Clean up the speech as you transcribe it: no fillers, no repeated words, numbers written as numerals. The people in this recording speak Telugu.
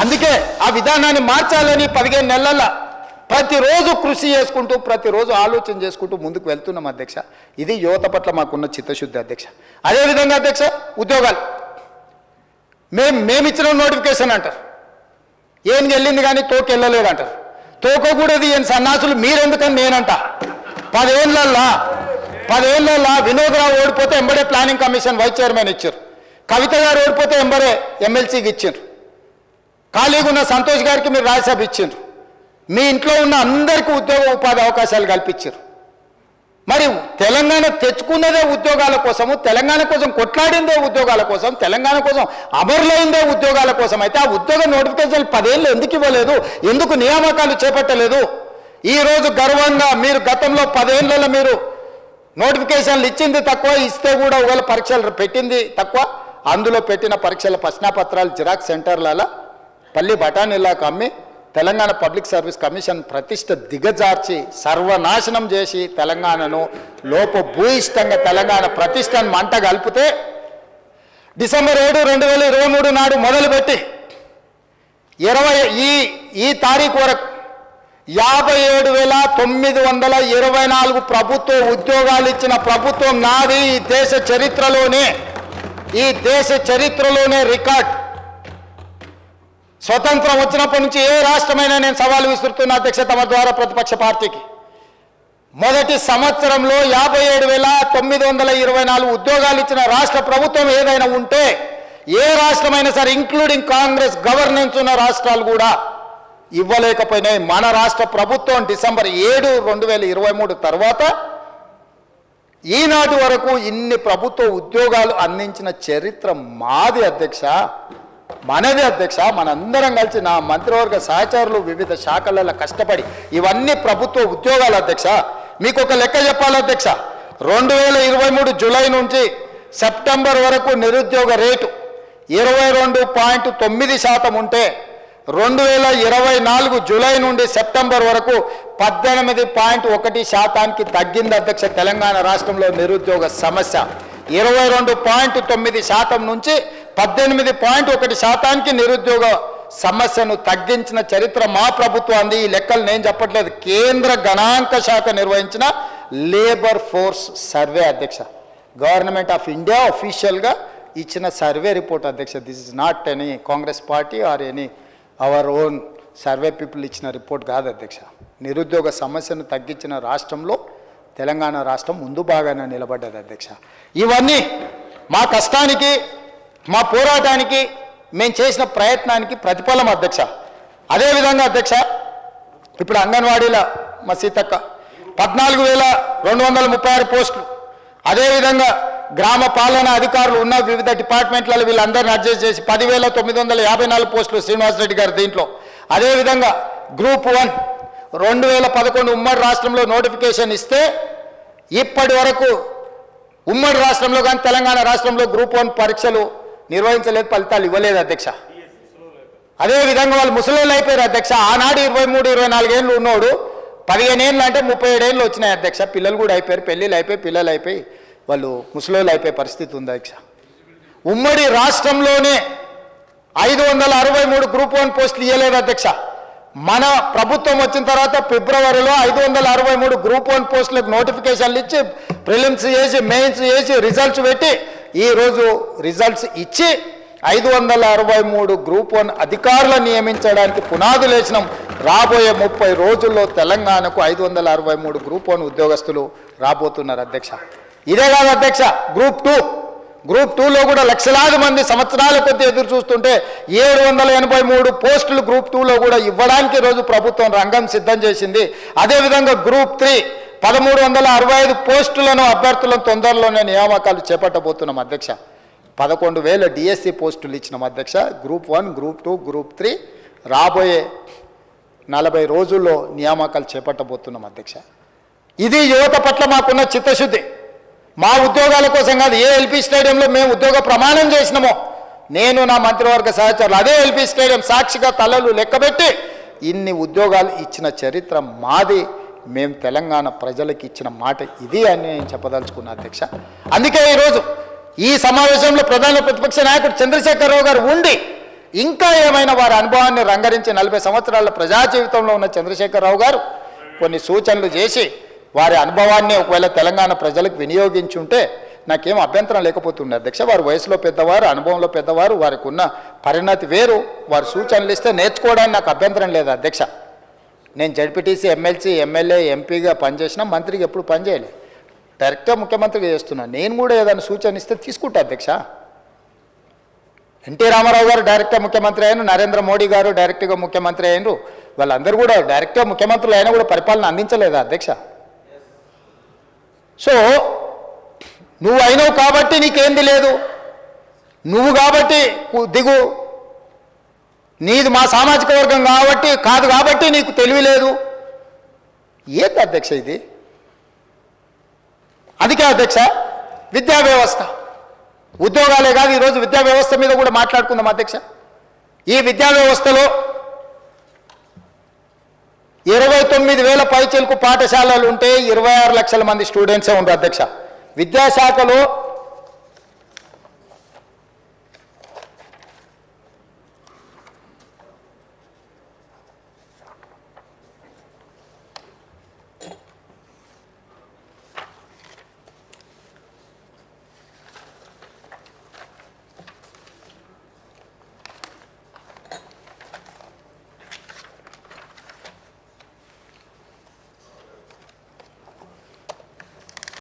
అందుకే ఆ విధానాన్ని మార్చాలని 15 నెలల ప్రతిరోజు కృషి చేసుకుంటూ ప్రతిరోజు ఆలోచన చేసుకుంటూ ముందుకు వెళ్తున్నాం అధ్యక్ష. ఇది యువత పట్ల మాకున్న చిత్తశుద్ధి అధ్యక్ష. అదేవిధంగా అధ్యక్ష ఉద్యోగాలు మేమిచ్చిన నోటిఫికేషన్ అంటారు, ఏం వెళ్ళింది కానీ తోకు వెళ్ళలేదు అంటారు. తోకకూడదు ఏం సన్నాసులు మీరెందుకని నేనంట. 10 ఏళ్ళ వినోదరావు ఓడిపోతే ఎంబడే ప్లానింగ్ కమిషన్ వైస్ చైర్మన్ ఇచ్చారు, కవిత గారు ఓడిపోతే ఎంబడే ఎమ్మెల్సీకి ఇచ్చారు, ఖాళీగా ఉన్న సంతోష్ గారికి మీరు రాజ్యసభ ఇచ్చారు, మీ ఇంట్లో ఉన్న అందరికీ ఉద్యోగ ఉపాధి అవకాశాలు కల్పించారు. మరి తెలంగాణ తెచ్చుకున్నదే ఉద్యోగాల కోసము, తెలంగాణ కోసం కొట్లాడిందే ఉద్యోగాల కోసం, తెలంగాణ కోసం అమరులైందే ఉద్యోగాల కోసం. అయితే ఆ ఉద్యోగ నోటిఫికేషన్లు 10 ఏళ్ళు ఎందుకు ఇవ్వలేదు, ఎందుకు నియామకాలు చేపట్టలేదు? ఈరోజు గర్వంగా మీరు గతంలో 10 ఏళ్ళలో మీరు నోటిఫికేషన్లు ఇచ్చింది తక్కువ, ఇస్తే కూడా ఒకవేళ పరీక్షలు పెట్టింది తక్కువ. అందులో పెట్టిన పరీక్షల ప్రశ్నపత్రాలు జిరాక్స్ సెంటర్లలో పల్లి బఠానీలాకు అమ్మి తెలంగాణ పబ్లిక్ సర్వీస్ కమిషన్ ప్రతిష్ట దిగజార్చి సర్వనాశనం చేసి తెలంగాణను లోపభూయిష్టంగా తెలంగాణ ప్రతిష్టను మంట కలిపితే డిసెంబర్ 7, 2023 నాడు మొదలుపెట్టి ఈ తారీఖు వరకు 57,924 ప్రభుత్వ ఉద్యోగాలు ఇచ్చిన ప్రభుత్వం నాది. ఈ దేశ చరిత్రలోనే రికార్డ్. స్వతంత్రం వచ్చినప్పటి నుంచి ఏ రాష్ట్రమైనా నేను సవాలు విసురుతున్న అధ్యక్ష తమ ద్వారా ప్రతిపక్ష పార్టీకి. మొదటి సంవత్సరంలో 57,924 ఉద్యోగాలు ఇచ్చిన రాష్ట్ర ప్రభుత్వం ఏదైనా ఉంటే ఏ రాష్ట్రమైనా సరే ఇంక్లూడింగ్ కాంగ్రెస్ గవర్నెన్స్ ఉన్న రాష్ట్రాలు కూడా ఇవ్వలేకపోయినాయి. మన రాష్ట్ర ప్రభుత్వం డిసెంబర్ 7, 2023 తర్వాత ఈనాటి వరకు ఇన్ని ప్రభుత్వ ఉద్యోగాలు అందించిన చరిత్ర మాది అధ్యక్ష, మనది అధ్యక్ష. మనందరం కలిసి నా మంత్రివర్గ సహచరులు వివిధ శాఖలలో కష్టపడి ఇవన్నీ ప్రభుత్వ ఉద్యోగాలు అధ్యక్ష. మీకు ఒక లెక్క చెప్పాలి అధ్యక్ష, 2023 జూలై నుంచి సెప్టెంబర్ వరకు నిరుద్యోగ రేటు 22.9% ఉంటే 2024 జూలై నుండి సెప్టెంబర్ వరకు 18.1% తగ్గింది అధ్యక్ష. తెలంగాణ రాష్ట్రంలో నిరుద్యోగ సమస్య 22.9% నుంచి 18.1% నిరుద్యోగ సమస్యను తగ్గించిన చరిత్ర మా ప్రభుత్వాన్ని. ఈ లెక్కలు నేను చెప్పట్లేదు, కేంద్ర గణాంక శాఖ నిర్వహించిన లేబర్ ఫోర్స్ సర్వే అధ్యక్ష. గవర్నమెంట్ ఆఫ్ ఇండియా అఫీషియల్గా ఇచ్చిన సర్వే రిపోర్ట్ అధ్యక్ష. This is not any Congress party or any our own survey people ఇచ్చిన రిపోర్ట్ కాదు అధ్యక్ష. నిరుద్యోగ సమస్యను తగ్గించిన రాష్ట్రంలో తెలంగాణ రాష్ట్రం ముందు బాగానే నిలబడ్డది అధ్యక్ష. ఇవన్నీ మా కష్టానికి, మా పోరాటానికి, మేము చేసిన ప్రయత్నానికి ప్రతిఫలం అధ్యక్ష. అదేవిధంగా అధ్యక్ష ఇప్పుడు అంగన్వాడీల మా సీతక్క 14,236 పోస్టులు, అదేవిధంగా గ్రామ పాలన అధికారులు ఉన్న వివిధ డిపార్ట్మెంట్లలో వీళ్ళందరినీ అడ్జస్ట్ చేసి 10,954 పోస్టులు శ్రీనివాసరెడ్డి గారు దీంట్లో. అదేవిధంగా గ్రూప్ 1 2011 ఉమ్మడి రాష్ట్రంలో నోటిఫికేషన్ ఇస్తే ఇప్పటి వరకు ఉమ్మడి రాష్ట్రంలో కానీ తెలంగాణ రాష్ట్రంలో గ్రూప్ 1 పరీక్షలు నిర్వహించలేదు, ఫలితాలు ఇవ్వలేదు అధ్యక్ష. అదేవిధంగా వాళ్ళు ముసలోళ్ళు అయిపోయారు అధ్యక్ష. ఆనాడు 23, 24 ఏళ్ళు ఉన్నోడు 15 ఏళ్ళు అంటే 37 ఏళ్ళు వచ్చినాయి అధ్యక్ష. పిల్లలు కూడా అయిపోయారు, పెళ్ళిళ్ళు అయిపోయి పిల్లలు అయిపోయి వాళ్ళు ముసలోళ్ళు అయిపోయే పరిస్థితి ఉంది అధ్యక్ష. ఉమ్మడి రాష్ట్రంలోనే 563 గ్రూప్ 1 పోస్టులు ఇవ్వలేదు అధ్యక్ష. మన ప్రభుత్వం వచ్చిన తర్వాత ఫిబ్రవరిలో 563 గ్రూప్ 1 పోస్టులకు నోటిఫికేషన్లు ఇచ్చి ప్రిలిమ్స్ చేసి మెయిన్స్ చేసి రిజల్ట్స్ పెట్టి ఈరోజు రిజల్ట్స్ ఇచ్చి 563 గ్రూప్ 1 అధికారులను నియమించడానికి పునాదులు వేసినాం. రాబోయే 30 రోజుల్లో తెలంగాణకు 563 గ్రూప్ 1 ఉద్యోగస్తులు రాబోతున్నారు అధ్యక్ష. ఇదే కాదు అధ్యక్ష, గ్రూప్ 2లో కూడా లక్షలాది మంది సంవత్సరాల కొద్దీ ఎదురు చూస్తుంటే 783 పోస్టులు గ్రూప్ 2లో కూడా ఇవ్వడానికి రోజు ప్రభుత్వం రంగం సిద్ధం చేసింది. అదేవిధంగా గ్రూప్ 3 1365 పోస్టులను అభ్యర్థులను తొందరలోనే నియామకాలు చేపట్టబోతున్నాం అధ్యక్ష. 11,000 డిఎస్సి పోస్టులు ఇచ్చినాం అధ్యక్ష. గ్రూప్ 1, గ్రూప్ 2, గ్రూప్ 3 రాబోయే 40 రోజుల్లో నియామకాలు చేపట్టబోతున్నాం అధ్యక్ష. ఇది యువత పట్ల మాకున్న చిత్తశుద్ధి. మా ఉద్యోగాల కోసం కాదు, ఏ ఎల్పీ స్టేడియంలో మేము ఉద్యోగ ప్రమాణం చేసినామో నేను నా మంత్రివర్గ సహచరులు అదే ఎల్పీ స్టేడియం సాక్షిగా తలలు లెక్కబెట్టి ఇన్ని ఉద్యోగాలు ఇచ్చిన చరిత్ర మాది. మేము తెలంగాణ ప్రజలకు ఇచ్చిన మాట ఇది అని నేను చెప్పదలుచుకున్నా అధ్యక్ష. అందుకే ఈరోజు ఈ సమావేశంలో ప్రధాన ప్రతిపక్ష నాయకుడు చంద్రశేఖరరావు గారు ఉండి ఇంకా ఏమైనా వారి అనుభవాన్ని రంగరించి 40 సంవత్సరాల ప్రజా జీవితంలో ఉన్న చంద్రశేఖరరావు గారు కొన్ని సూచనలు చేసి వారి అనుభవాన్ని ఒకవేళ తెలంగాణ ప్రజలకు వినియోగించుంటే నాకేం అభ్యంతరం లేకపోతుండే అధ్యక్ష. వారు వయసులో పెద్దవారు, అనుభవంలో పెద్దవారు, వారికి ఉన్న పరిణతి వేరు. వారు సూచనలు ఇస్తే నేర్చుకోవడానికి నాకు అభ్యంతరం లేదు అధ్యక్ష. నేను జడ్పీటీసీ, ఎమ్మెల్సీ, ఎమ్మెల్యే, ఎంపీగా పనిచేసిన, మంత్రికి ఎప్పుడు పనిచేయలేదు. డైరెక్ట్గా ముఖ్యమంత్రిగా చేస్తున్నాను. నేను కూడా ఏదైనా సూచన ఇస్తే తీసుకుంటా అధ్యక్ష. ఎన్టీ రామారావు గారు డైరెక్ట్గా ముఖ్యమంత్రి అయిన, నరేంద్ర మోడీ గారు డైరెక్ట్గా ముఖ్యమంత్రి అయినరు. వాళ్ళందరూ కూడా డైరెక్ట్గా ముఖ్యమంత్రులు అయినా కూడా పరిపాలన అందించలేదా అధ్యక్ష? సో నువ్వు అయినవు కాబట్టి నీకేంది లేదు, నువ్వు కాబట్టి దిగు, నీది మా సామాజిక వర్గం కాబట్టి కాదు కాబట్టి నీకు తెలివి లేదు. ఏంటి అధ్యక్ష ఇది? అందుకే అధ్యక్ష విద్యా వ్యవస్థ, ఉద్యోగాలే కాదు ఈరోజు విద్యా వ్యవస్థ మీద కూడా మాట్లాడుకుందాం అధ్యక్ష. ఈ విద్యా వ్యవస్థలో 29,000 పైచిలకు పాఠశాలలు ఉంటే 26 లక్షల మంది స్టూడెంట్సే ఉండరు అధ్యక్ష. విద్యాశాఖలో